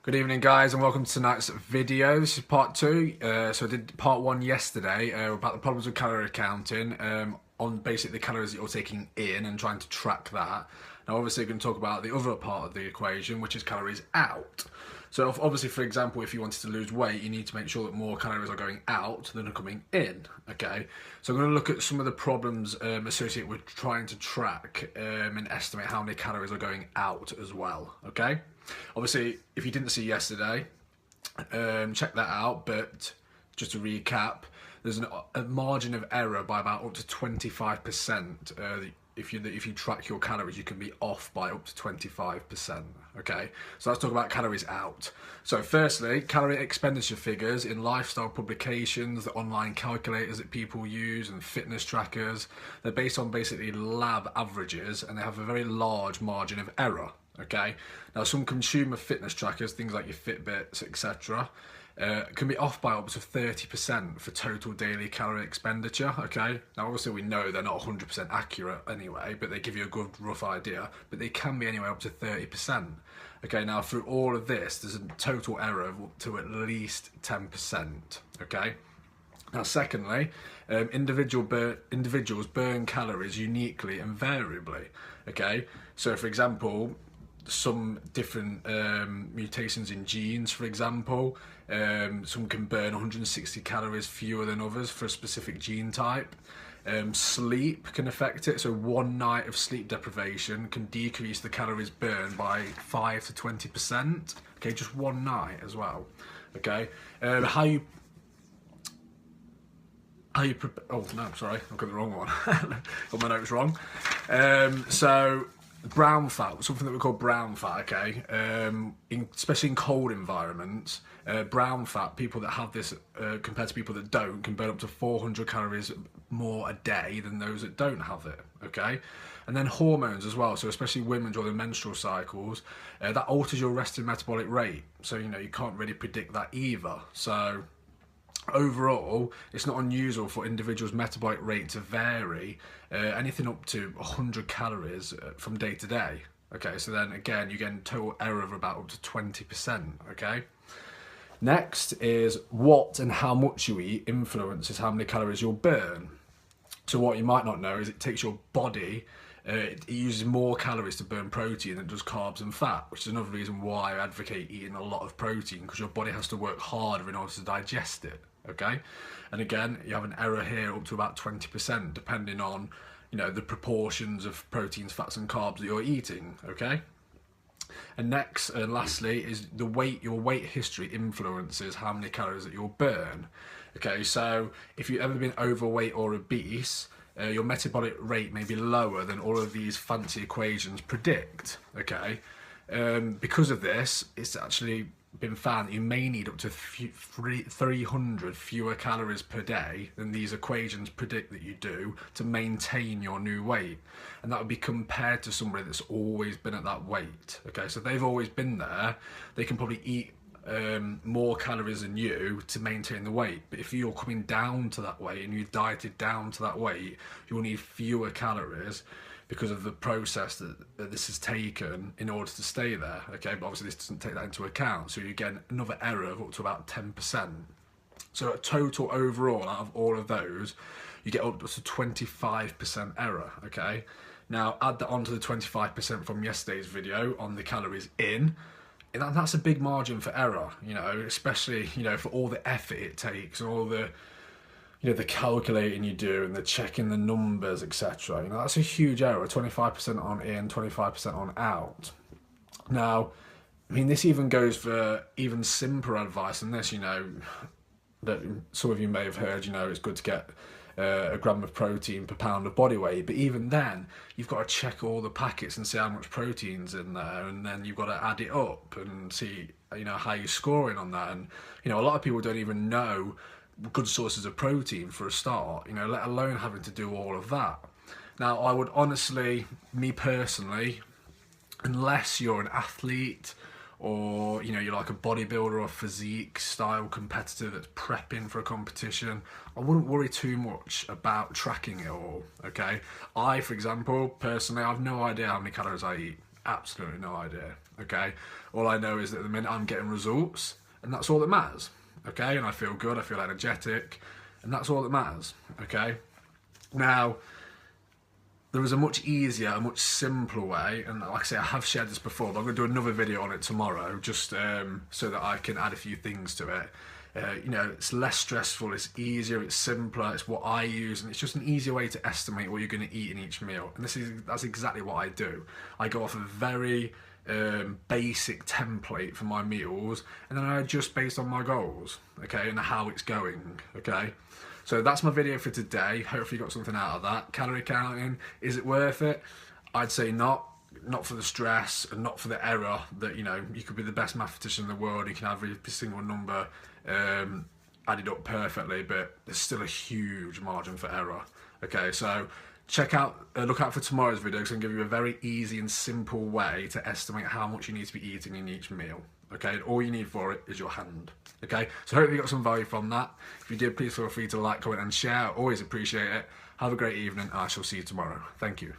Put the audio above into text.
Good evening, guys, and welcome to tonight's video. This is part two. So I did part one yesterday about the problems with calorie counting, on basically the calories that you're taking in and trying to track that. Now, obviously, we're going to talk about the other part of the equation, which is calories out. So, obviously, for example, if you wanted to lose weight, you need to make sure that more calories are going out than are coming in. Okay, so I'm going to look at some of the problems associated with trying to track and estimate how many calories are going out as well. Okay. Obviously, if you didn't see yesterday, check that out. But just to recap, there's a margin of error by about up to 25%. If you track your calories, you can be off by up to 25%. Okay, so let's talk about calories out. So firstly, calorie expenditure figures in lifestyle publications, the online calculators that people use, and fitness trackers. They're based on basically lab averages, and they have a very large margin of error. Okay, now some consumer fitness trackers, things like your Fitbits, etc., can be off by up to 30% for total daily calorie expenditure. Okay, now obviously we know they're not 100% accurate anyway, but they give you a good rough idea, but they can be anywhere up to 30%. Okay, now through all of this, there's a total error of up to at least 10%. Okay. Now, secondly, individuals burn calories uniquely and variably. Okay, so for example, some different mutations in genes, for example, some can burn 160 calories fewer than others for a specific gene type. Sleep can affect it, so one night of sleep deprivation can decrease the calories burned by 5 to 20%. Okay, just one night as well. Okay, how you oh no, sorry, I've got the wrong one. Got my notes wrong. So brown fat, something that we call brown fat. Okay, especially in cold environments, brown fat, people that have this compared to people that don't, can burn up to 400 calories more a day than those that don't have it. Okay, and then hormones as well. So especially women during their menstrual cycles, that alters your resting metabolic rate. So you can't really predict that either. So overall, it's not unusual for individuals' metabolic rate to vary anything up to 100 calories from day to day. Okay, so then again, you get a total error of about up to 20%. Okay. Next is what and how much you eat influences how many calories you'll burn. So what you might not know is it takes your body, it uses more calories to burn protein than it does carbs and fat, which is another reason why I advocate eating a lot of protein, because your body has to work harder in order to digest it. Okay, and again, you have an error here up to about 20%, depending on the proportions of proteins, fats, and carbs that you're eating. Okay, and next and lastly is the weight. Your weight history influences how many calories that you'll burn. Okay, so if you've ever been overweight or obese, your metabolic rate may be lower than all of these fancy equations predict. Okay, because of this, it's actually been found that you may need up to 300 fewer calories per day than these equations predict that you do to maintain your new weight, and that would be compared to somebody that's always been at that weight. Okay, so they've always been there, they can probably eat more calories than you to maintain the weight, but if you're coming down to that weight and you've dieted down to that weight, you'll need fewer calories because of the process that this has taken in order to stay there. Okay, but obviously this doesn't take that into account, so you get another error of up to about 10%. So a total overall out of all of those, you get up to 25% error. Okay, now add that onto the 25% from yesterday's video on the calories in. That's a big margin for error, especially for all the effort it takes and all the the calculating you do and the checking the numbers, etc. That's a huge error. 25% on in, 25% on out. Now, this even goes for even simpler advice than this. That some of you may have heard. It's good to get a gram of protein per pound of body weight, but even then, you've got to check all the packets and see how much protein's in there, and then you've got to add it up and see how you're scoring on that. And a lot of people don't even know good sources of protein for a start, let alone having to do all of that. Now, I would honestly, me personally, unless you're an athlete or you're like a bodybuilder or physique style competitor that's prepping for a competition, I wouldn't worry too much about tracking it all. Okay, I, for example, personally, I have no idea how many calories I eat absolutely no idea, okay? All I know is that at the minute I'm getting results, and that's all that matters, okay? And I feel good, I feel energetic, and that's all that matters, okay? Now, there is a much easier, a much simpler way, and like I say, I have shared this before, but I'm going to do another video on it tomorrow, just so that I can add a few things to it. You know, it's less stressful, it's easier, it's simpler, it's what I use, and it's just an easier way to estimate what you're going to eat in each meal. And that's exactly what I do. I go off a very basic template for my meals, and then I adjust based on my goals, okay, and how it's going, okay. So that's my video for today. Hopefully you got something out of that. Calorie counting, is it worth it? I'd say not for the stress and not for the error that, you know, you could be the best mathematician in the world, you can have every single number added up perfectly, but there's still a huge margin for error. Okay, so look out for tomorrow's video, because I'm going to give you a very easy and simple way to estimate how much you need to be eating in each meal. Okay, and all you need for it is your hand. Okay, so hopefully you got some value from that. If you did, please feel free to like, comment and share. I always appreciate it. Have a great evening, and I shall see you tomorrow. Thank you.